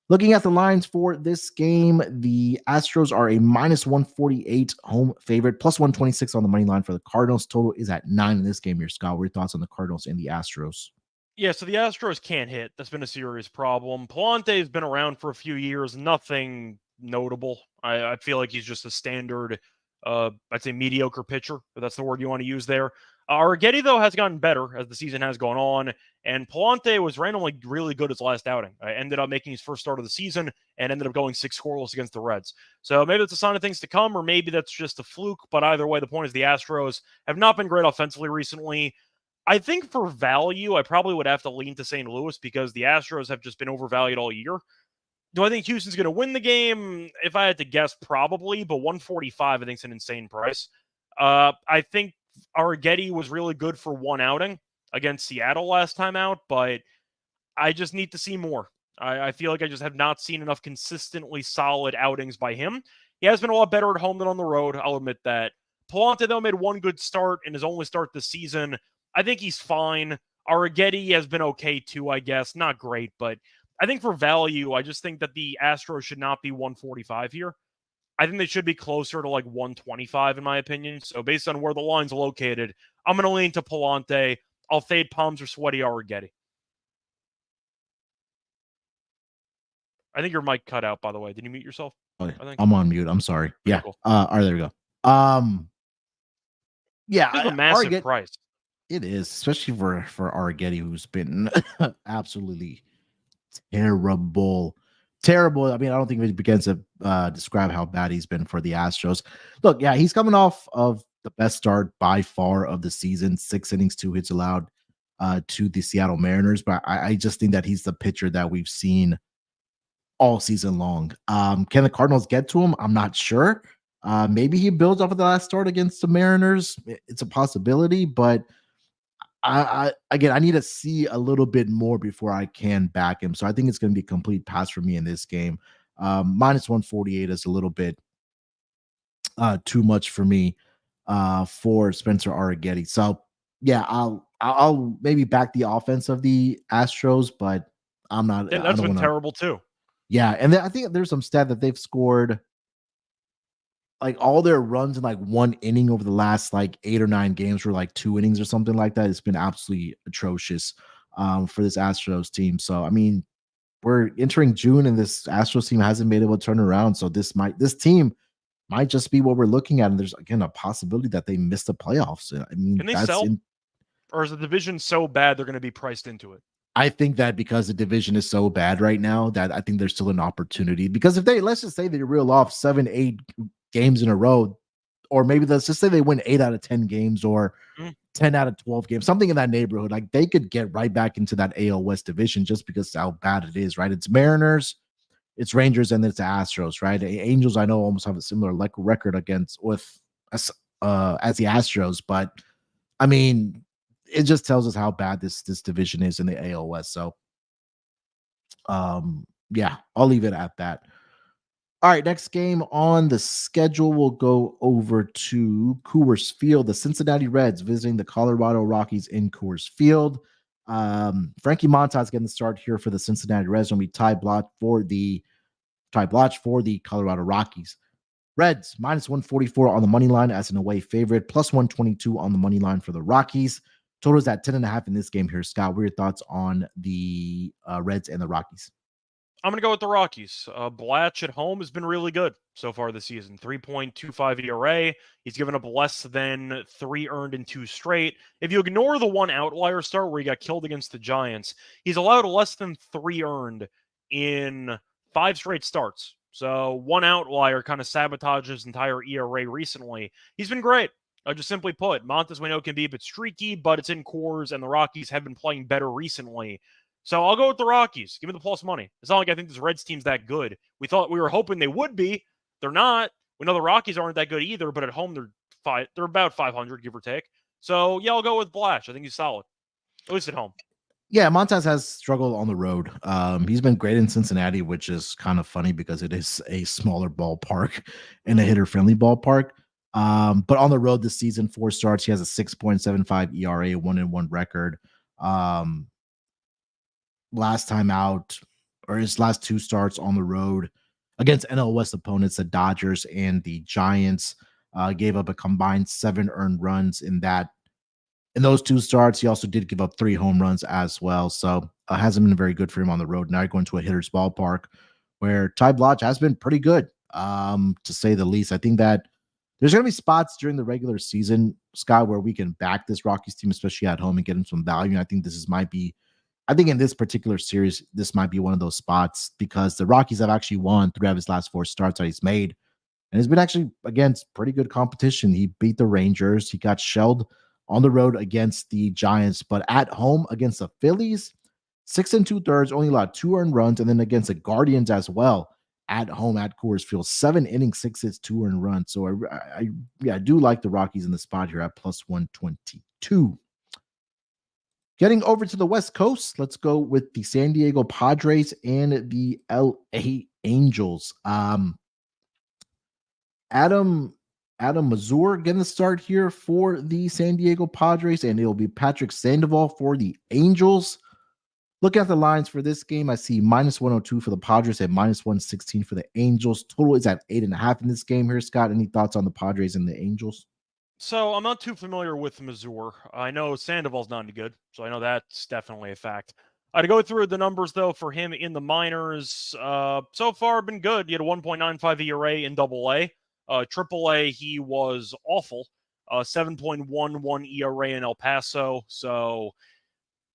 Looking at the lines for this game, the Astros are a -148 home favorite, +126 on the money line for the Cardinals. Total is at 9 in this game here. Scott, what are your thoughts on the Cardinals and the Astros? Yeah, so the Astros can't hit. That's been a serious problem. Palante has been around for a few years. Nothing notable. I feel like he's just a standard, I'd say mediocre pitcher, if that's the word you want to use there. Arrighetti, though, has gotten better as the season has gone on, and Palante was randomly really good his last outing. Ended up making his first start of the season and ended up going 6 scoreless against the Reds. So maybe that's a sign of things to come, or maybe that's just a fluke. But either way, the point is the Astros have not been great offensively recently. I think for value, I probably would have to lean to St. Louis because the Astros have just been overvalued all year. Do I think Houston's going to win the game? If I had to guess, probably, but 145 I think is an insane price. I think Arrighetti was really good for one outing against Seattle last time out, but I just need to see more. I feel like I just have not seen enough consistently solid outings by him. He has been a lot better at home than on the road, I'll admit that. Palante, though, made one good start in his only start this season. I think he's fine. Arrighetti has been okay too, I guess. Not great, but I think for value, I just think that the Astros should not be 145 here. I think they should be closer to like 125 in my opinion. So based on where the line's located, I'm going to lean to Palante. I'll fade Palms or Sweaty Arrighetti. I think your mic cut out, by the way. Did you mute yourself? Oh, I'm on mute. I'm sorry. Okay, yeah. Cool. All right, there we go. Yeah, it's a massive price. It is, especially for Arrighetti, who's been absolutely terrible. I mean, I don't think it begins to describe how bad he's been for the Astros. Look, yeah, he's coming off of the best start by far of the season, 6 innings, 2 hits allowed to the Seattle Mariners. But I just think that he's the pitcher that we've seen all season long. Can the Cardinals get to him? I'm not sure. Maybe he builds off of the last start against the Mariners. It's a possibility, but I need to see a little bit more before I can back him. So I think it's going to be a complete pass for me in this game. Minus 148 is a little bit too much for me for Spencer Arrighetti. So yeah, I'll maybe back the offense of the Astros, but I'm not. Yeah, that's been terrible too. Yeah, and I think there's some stat that they've scored like all their runs in like 1 inning over the last like 8 or 9 games were like 2 innings or something like that. It's been absolutely atrocious for this Astros team. So I mean, we're entering June and this Astros team hasn't been able to turn around. So this team might just be what we're looking at. And there's again a possibility that they miss the playoffs. I mean, can they sell? Or is the division so bad they're going to be priced into it? I think that because the division is so bad right now, that I think there's still an opportunity. Because if let's just say they reel off 7, 8 games in a row, or maybe let's just say they win 8 out of 10 games or 10 out of 12 games, something in that neighborhood, like they could get right back into that AL West division just because how bad it is, right? It's Mariners, it's Rangers, and it's Astros, right? The Angels, I know, almost have a similar record as the Astros, but I mean, it just tells us how bad this division is in the AL West. So, yeah, I'll leave it at that. All right, next game on the schedule, we'll go over to Coors Field. The Cincinnati Reds visiting the Colorado Rockies in Coors Field. Frankie Montas getting the start here for the Cincinnati Reds. Going to be Ty Blotch for the Colorado Rockies. Reds minus 144 on the money line as an away favorite, plus 122 on the money line for the Rockies. Totals at 10.5 in this game here. Scott, what are your thoughts on the Reds and the Rockies? I'm going to go with the Rockies. Blatch at home has been really good so far this season. 3.25 ERA. He's given up less than 3 earned in 2 straight. If you ignore the one outlier start where he got killed against the Giants, he's allowed less than 3 earned in 5 straight starts. So one outlier kind of sabotages his entire ERA recently. He's been great. Just simply put, Montas, we know, can be a bit streaky, but it's in Coors, and the Rockies have been playing better recently. So I'll go with the Rockies. Give me the plus money. It's not like I think this Reds team's that good. We were hoping they would be. They're not. We know the Rockies aren't that good either, but at home they're about 500, give or take. So yeah, I'll go with Blatch. I think he's solid, at least at home. Yeah, Montas has struggled on the road. He's been great in Cincinnati, which is kind of funny because it is a smaller ballpark and a hitter-friendly ballpark. But on the road this season, 4 starts, he has a 6.75 ERA, 1-1 record. Last time out, or his last 2 starts on the road against NL West opponents, the Dodgers and the Giants, gave up a combined 7 earned runs in those 2 starts. He also did give up 3 home runs as well. So hasn't been very good for him on the road. Now you're going to a hitter's ballpark where Ty Blotch has been pretty good, to say the least. I think that There's going to be spots during the regular season, Scott, where we can back this Rockies team, especially at home, and get them some value. And I think I think in this particular series, this might be one of those spots because the Rockies have actually won 3 of his last 4 starts that he's made. And it's been actually against pretty good competition. He beat the Rangers. He got shelled on the road against the Giants, but at home against the Phillies, 6 2/3, only allowed 2 earned runs, and then against the Guardians as well at home at Coors Field, 7 innings, 6 hits, 2 earned runs. So I do like the Rockies in the spot here at plus 122. Getting over to the West Coast, let's go with the San Diego Padres and the LA Angels. Adam Mazur getting the start here for the San Diego Padres, and it'll be Patrick Sandoval for the Angels. Looking at the lines for this game, I see minus 102 for the Padres and minus 116 for the Angels. Total is at 8.5 in this game here. Scott, any thoughts on the Padres and the Angels? So I'm not too familiar with Mazur. I know Sandoval's not any good, so I know that's definitely a fact. I'd go through the numbers, though, for him in the minors. So far, been good. He had a 1.95 ERA in Double-A. Triple-A, he was awful. 7.11 ERA in El Paso. So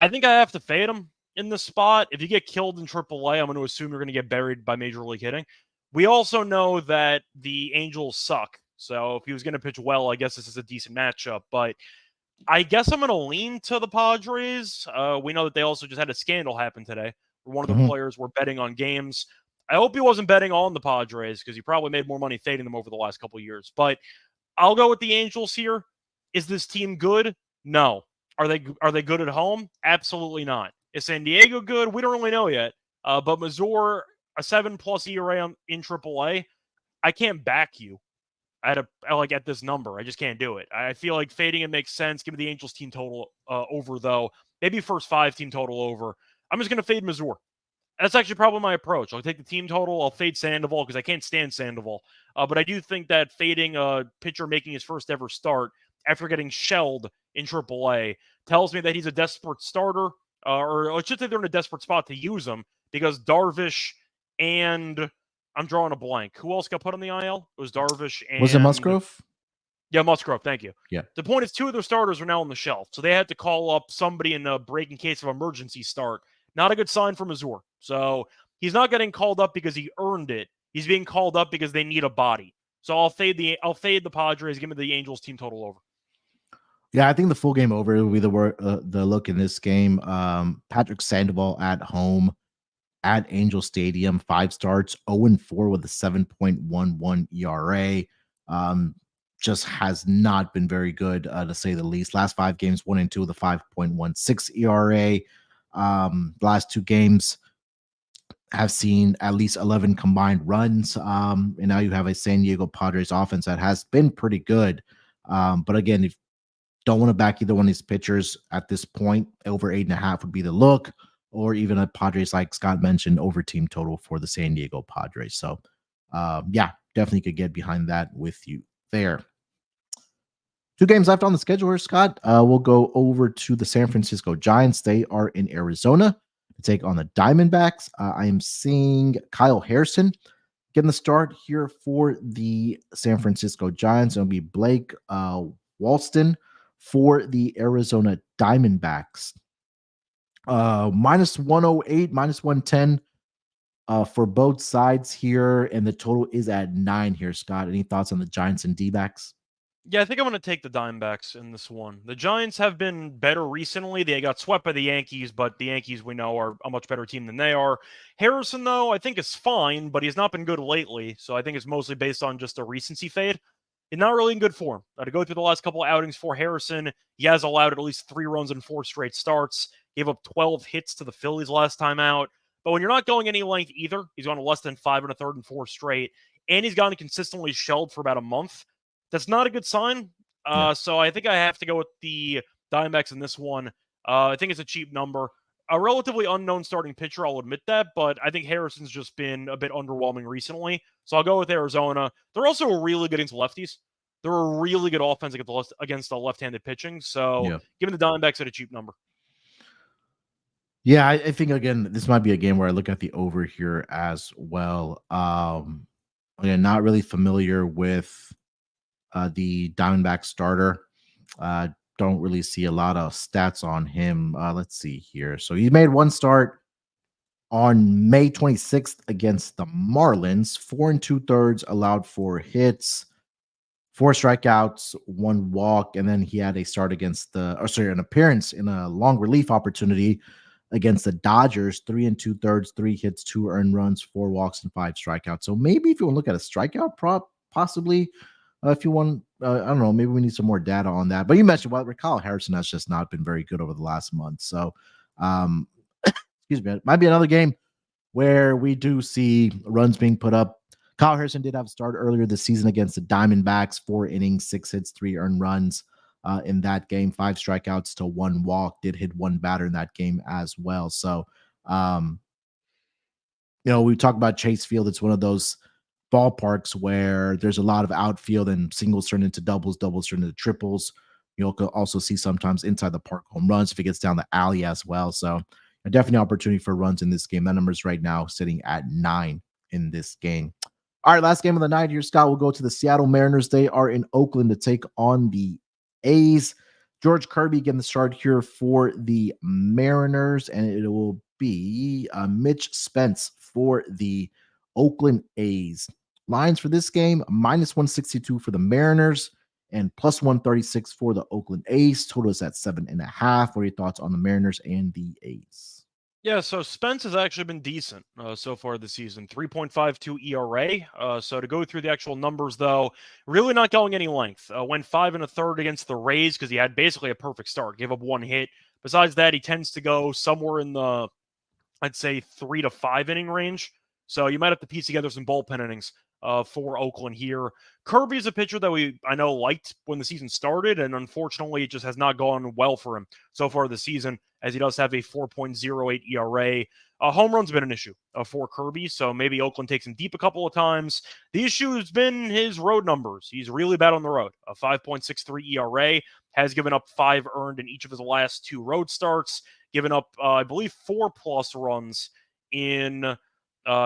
I think I have to fade him in this spot. If you get killed in Triple-A, I'm going to assume you're going to get buried by Major League hitting. We also know that the Angels suck. So if he was going to pitch well, I guess this is a decent matchup. But I guess I'm going to lean to the Padres. We know that they also just had a scandal happen today where one of the players were betting on games. I hope he wasn't betting on the Padres because he probably made more money fading them over the last couple of years. But I'll go with the Angels here. Is this team good? No. Are they good at home? Absolutely not. Is San Diego good? We don't really know yet. But Mazur, a 7+ ERA in AAA, I can't back you at this number. I just can't do it. I feel like fading it makes sense. Give me the Angels team total over, though. Maybe first 5 team total over. I'm just going to fade Mazur. That's actually probably my approach. I'll take the team total. I'll fade Sandoval because I can't stand Sandoval. But I do think that fading a pitcher making his first ever start after getting shelled in AAA tells me that he's a desperate starter, or I should say they're in a desperate spot to use him because Darvish and I'm drawing a blank. Who else got put on the IL? It was Darvish and... Was it Musgrove? Yeah, Musgrove. Thank you. Yeah. The point is 2 of their starters are now on the shelf, so they had to call up somebody in a break in case of emergency start. Not a good sign for Mazur. So he's not getting called up because he earned it. He's being called up because they need a body. So I'll fade the Padres. Give me the Angels team total over. Yeah, I think the full game over will be the look in this game. Patrick Sandoval at home at Angel Stadium, 5 starts, 0-4 with a 7.11 ERA. Just has not been very good, to say the least. Last 5 games, 1-2 with a 5.16 ERA. Last 2 games have seen at least 11 combined runs. And now you have a San Diego Padres offense that has been pretty good. But again, if don't want to back either one of these pitchers at this point, over 8.5 would be the look, or even a Padres, like Scott mentioned, over team total for the San Diego Padres. So, yeah, definitely could get behind that with you there. 2 games left on the schedule here, Scott. We'll go over to the San Francisco Giants. They are in Arizona to take on the Diamondbacks. I am seeing Kyle Harrison getting the start here for the San Francisco Giants. It'll be Blake Walston for the Arizona Diamondbacks. Minus 108, minus 110 for both sides here, and the total is at 9 here, Scott. Any thoughts on the Giants and D-backs? Yeah, I think I'm going to take the Diamondbacks in this one. The Giants have been better recently. They got swept by the Yankees, but the Yankees, we know, are a much better team than they are. Harrison, though, I think is fine, but he's not been good lately, so I think it's mostly based on just a recency fade. He's not really in good form. To go through the last couple of outings for Harrison, he has allowed at least 3 runs in 4 straight starts. Gave up 12 hits to the Phillies last time out. But when you're not going any length either, he's gone less than 5 1/3 and 4 straight, and he's gotten consistently shelled for about a month. That's not a good sign. So I think I have to go with the Diamondbacks in this one. I think it's a cheap number. A relatively unknown starting pitcher, I'll admit that, but I think Harrison's just been a bit underwhelming recently. So I'll go with Arizona. They're also really good against lefties. They're a really good offense against the left-handed pitching. So give me the Diamondbacks at a cheap number. Yeah, I think, again, this might be a game where I look at the over here as well. Again, not really familiar with the Diamondback starter. Don't really see a lot of stats on him. Let's see here. So he made one start on May 26th against the Marlins, 4 2/3, allowed 4 hits, 4 strikeouts, 1 walk, and then he had a start against an appearance in a long relief opportunity against the Dodgers, 3 2/3, 3 hits, 2 earned runs, 4 walks, and 5 strikeouts. So maybe if you want to look at a strikeout prop, possibly. If you want, I don't know, maybe we need some more data on that. But you mentioned, well, Kyle Harrison has just not been very good over the last month. So, excuse me, it might be another game where we do see runs being put up. Kyle Harrison did have a start earlier this season against the Diamondbacks, 4 innings, 6 hits, 3 earned runs in that game, 5 strikeouts to 1 walk, did hit one batter in that game as well. So, we talk about Chase Field. It's one of those ballparks where there's a lot of outfield and singles turn into doubles, doubles turn into triples. You'll also see sometimes inside the park home runs if it gets down the alley as well. So a definite opportunity for runs in this game. That number is right now sitting at 9 in this game. All right, last game of the night here, Scott. We'll go to the Seattle Mariners. They are in Oakland to take on the A's. George Kirby getting the start here for the Mariners, and it will be Mitch Spence for the Oakland A's. Lines for this game, -162 for the Mariners and +136 for the Oakland A's. Total is at 7.5. What are your thoughts on the Mariners and the A's? Yeah, so Spence has actually been decent so far this season. 3.52 ERA. So to go through the actual numbers, though, really not going any length. Went 5 1/3 against the Rays because he had basically a perfect start. Gave up 1 hit. Besides that, he tends to go somewhere in the, I'd say, 3 to 5 inning range. So you might have to piece together some bullpen innings for Oakland here. Kirby's a pitcher that I know liked when the season started, and unfortunately it just has not gone well for him so far this season, as he does have a 4.08 ERA. Home run's been an issue for Kirby, so maybe Oakland takes him deep a couple of times. The issue has been his road numbers. He's really bad on the road. A 5.63 ERA, has given up 5 earned in each of his last 2 road starts, given up, I believe, 4+ runs in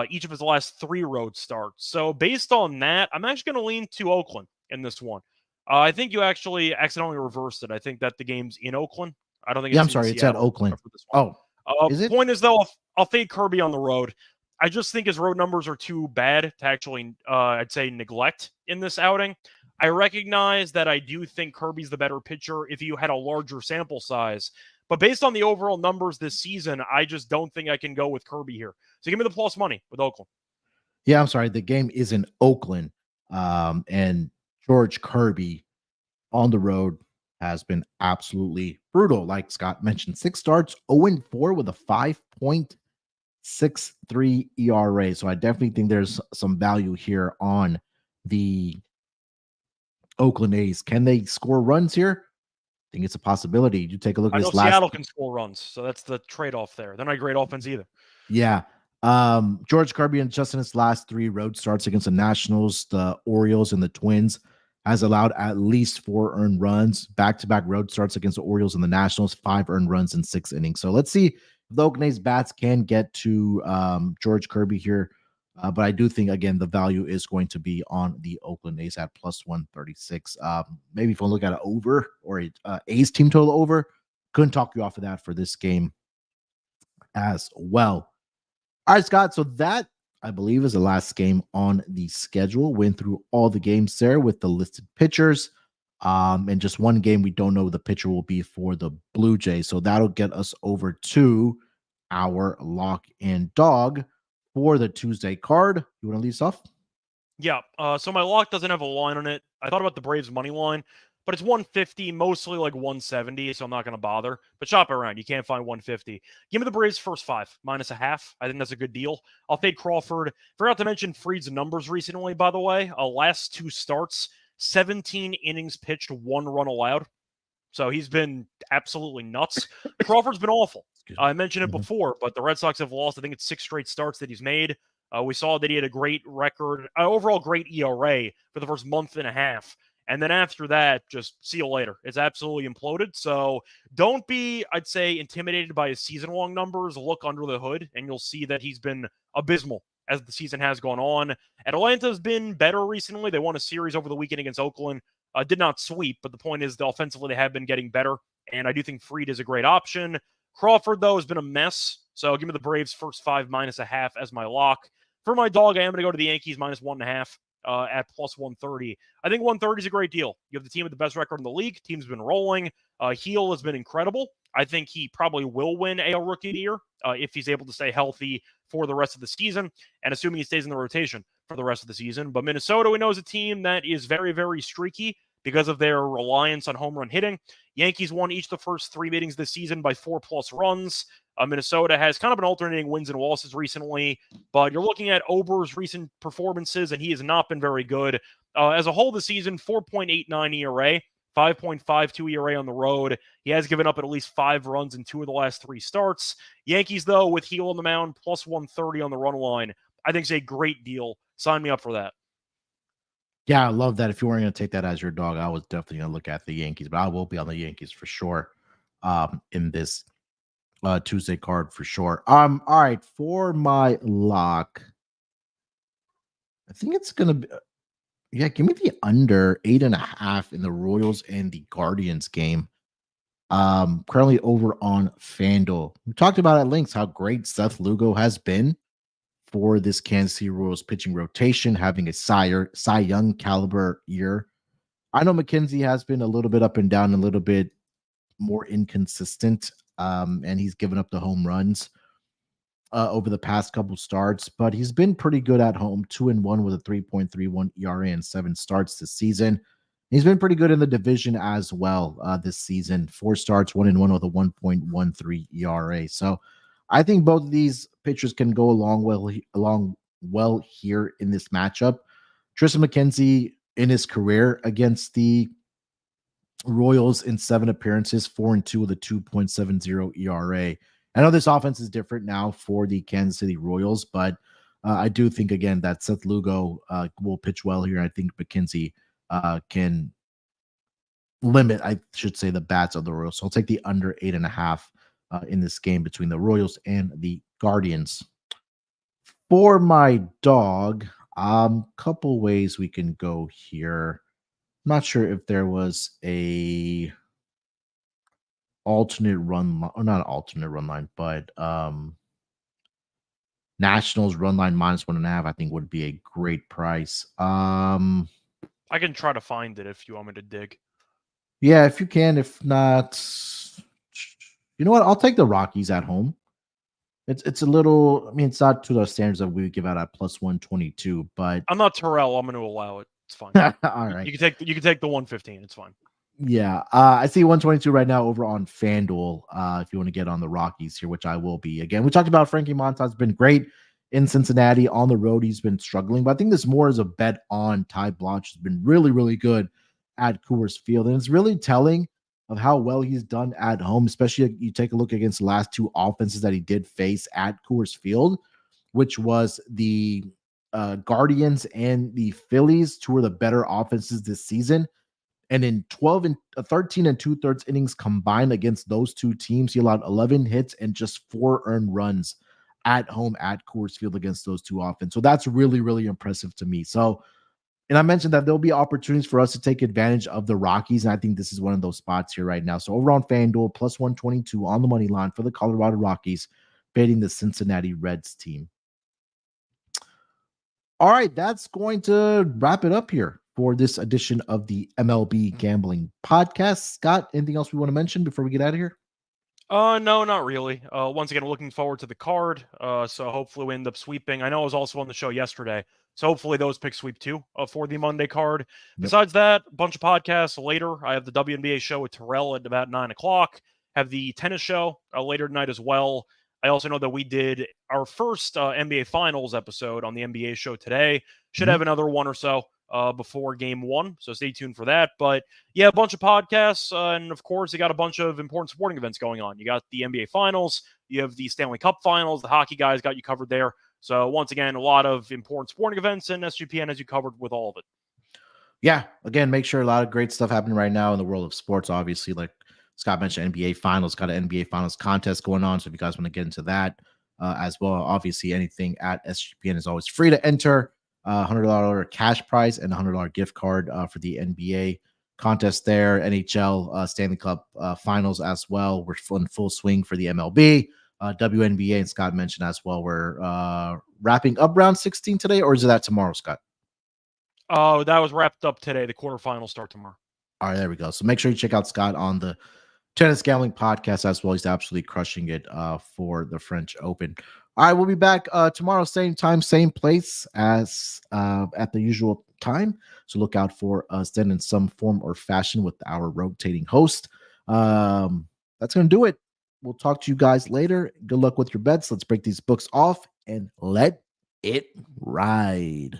each of his last 3 road starts. So based on that, I'm actually going to lean to Oakland in this one. I think you actually accidentally reversed it. I think that the game's in Oakland. I don't think Yeah, it's I'm sorry. It's Seattle at Oakland. for this one. Is it? Point is, though, I'll fade Kirby on the road. I just think his road numbers are too bad to actually, I'd say, neglect in this outing. I recognize that I do think Kirby's the better pitcher if you had a larger sample size. But based on the overall numbers this season, I just don't think I can go with Kirby here. So give me the plus money with Oakland. Yeah, I'm sorry. The game is in Oakland. And George Kirby on the road has been absolutely brutal. Like Scott mentioned, 6 starts, 0-4 with a 5.63 ERA. So I definitely think there's some value here on the Oakland A's. Can they score runs here? I think it's a possibility. You take a look at I know this last. Seattle can score runs, so that's the trade-off there. They're not a great offense either. Yeah. George Kirby, and just in his last 3 road starts against the Nationals, the Orioles, and the Twins, has allowed at least 4 earned runs. Back-to-back road starts against the Orioles and the Nationals, 5 earned runs in 6 innings. So let's see if the Oakland A's bats can get to George Kirby here. But I do think, again, the value is going to be on the Oakland A's at +136. Maybe if we look at an over or a A's team total over, couldn't talk you off of that for this game as well. All right, Scott. So that, I believe, is the last game on the schedule. Went through all the games there with the listed pitchers. And just one game we don't know who the pitcher will be for the Blue Jays. So that'll get us over to our lock and dog for the Tuesday card. You want to lead us off? Yeah. So my lock doesn't have a line on it. I thought about the Braves money line, but it's 150, mostly like 170, so I'm not going to bother. But shop around. You can't find 150. Give me the Braves first 5, -0.5. I think that's a good deal. I'll fade Crawford. Forgot to mention Fried's numbers recently, by the way. Last 2 starts, 17 innings pitched, 1 run allowed. So he's been absolutely nuts. Crawford's been awful. I mentioned it before, but the Red Sox have lost, I think it's 6 straight starts that he's made. We saw that he had a great record, overall great ERA for the first month and a half. And then after that, just see you later. It's absolutely imploded. So don't be, I'd say, intimidated by his season-long numbers. Look under the hood, and you'll see that he's been abysmal as the season has gone on. Atlanta's been better recently. They won a series over the weekend against Oakland. Did not sweep, but the point is, offensively, they have been getting better, and I do think Fried is a great option. Crawford, though, has been a mess, so give me the Braves first 5 -0.5 as my lock. For my dog, I am going to go to the Yankees -1.5 at plus 130. I think 130 is a great deal. You have the team with the best record in the league. Team's been rolling. Heel has been incredible. I think he probably will win AL Rookie of the Year if he's able to stay healthy for the rest of the season, and assuming he stays in the rotation for the rest of the season. But Minnesota, we know, is a team that is very, very streaky because of their reliance on home run hitting. Yankees won each of the first 3 meetings this season by 4+ runs. Minnesota has kind of been alternating wins and losses recently, but you're looking at Ober's recent performances, and he has not been very good. As a whole this season, 4.89 ERA, 5.52 ERA on the road. He has given up at least 5 runs in 2 of the last 3 starts. Yankees, though, with Heel on the mound, plus 130 on the run line, I think is a great deal. Sign me up for that. Yeah, I love that. If you weren't going to take that as your dog, I was definitely going to look at the Yankees, but I will be on the Yankees for sure in this Tuesday card for sure. All right, for my lock, I think it's going to be, give me the under 8.5 in the Royals and the Guardians game. Currently over on FanDuel. We talked about at length how great Seth Lugo has been for this Kansas City Royals pitching rotation, having a Cy Young caliber year. I know McKenzie has been a little bit up and down, a little bit more inconsistent, and he's given up the home runs over the past couple starts, but he's been pretty good at home, 2-1 with a 3.31 ERA and 7 starts this season. He's been pretty good in the division as well this season. 4 starts, 1-1 with a 1.13 ERA. So I think both of these pitchers can go along well here in this matchup. Tristan McKenzie in his career against the Royals in 7 appearances, 4-2 with a 2.70 ERA. I know this offense is different now for the Kansas City Royals, but I do think, again, that Seth Lugo will pitch well here. I think McKenzie can limit, I should say, the bats of the Royals. So I'll take the under 8.5 in this game between the Royals and the Guardians. For my dog, couple ways we can go here. I'm not sure if there was a alternate run line, or not an alternate run line, but Nationals run line -1.5, I think would be a great price. I can try to find it if you want me to dig. Yeah, if you can. If not, you know what? I'll take the Rockies at home. It's a little, I mean, it's not to the standards that we would give out at plus 122, but I'm not Terrell. I'm going to allow it. It's fine. All right. You can take the 115. It's fine. Yeah. I see 122 right now over on FanDuel. If you want to get on the Rockies here, which I will be. Again, we talked about Frankie Montas been great in Cincinnati. On the road, he's been struggling, but I think this more is a bet on Ty Blanche. Has been really, really good at Coors Field, and it's really telling of how well he's done at home, especially if you take a look against the last 2 offenses that he did face at Coors Field, which was the Guardians and the Phillies, 2 of the better offenses this season. And in 13 and 2/3 innings combined against those 2 teams, he allowed 11 hits and just 4 earned runs at home at Coors Field against those 2 offenses. So that's really, really impressive to me. So, and I mentioned that there'll be opportunities for us to take advantage of the Rockies, and I think this is one of those spots here right now. So over on FanDuel, plus 122 on the money line for the Colorado Rockies, fading the Cincinnati Reds team. All right, that's going to wrap it up here for this edition of the MLB Gambling Podcast. Scott, anything else we want to mention before we get out of here? No, not really. Once again, looking forward to the card. So hopefully we end up sweeping. I know I was also on the show yesterday, so hopefully those picks sweep too for the Monday card. Yep. Besides that, a bunch of podcasts later. I have the WNBA show with Terrell at about 9:00. Have the tennis show later tonight as well. I also know that we did our first NBA Finals episode on the NBA show today. Should have another one or so before game 1, so stay tuned for that. But yeah, a bunch of podcasts, and of course, you got a bunch of important sporting events going on. You got the NBA Finals, you have the Stanley Cup Finals, the hockey guys got you covered there. So once again, a lot of important sporting events, and SGPN has you covered with all of it. Yeah, again, make sure a lot of great stuff happening right now in the world of sports. Obviously, like Scott mentioned, NBA Finals, got an NBA Finals contest going on. So if you guys want to get into that, as well. Obviously, anything at SGPN is always free to enter. $100 cash prize and $100 gift card for the NBA contest there. NHL Stanley Cup finals as well. We're in full swing for the MLB. WNBA, and Scott mentioned as well, we're wrapping up round 16 today, or is it that tomorrow, Scott? Oh, that was wrapped up today. The quarterfinals start tomorrow. All right, there we go. So make sure you check out Scott on the Tennis Gambling Podcast as well. He's absolutely crushing it for the French Open. All right, we'll be back tomorrow, same time, same place as at the usual time. So look out for us then in some form or fashion with our rotating host. That's going to do it. We'll talk to you guys later. Good luck with your bets. Let's break these books off and let it ride.